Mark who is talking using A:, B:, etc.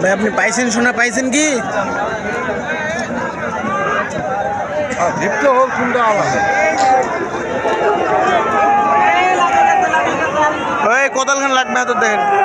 A: ভাই আপনি পাইছেন, সোনা পাইছেন কি? ওই কোদাল খান লাগবে তো দেখেন।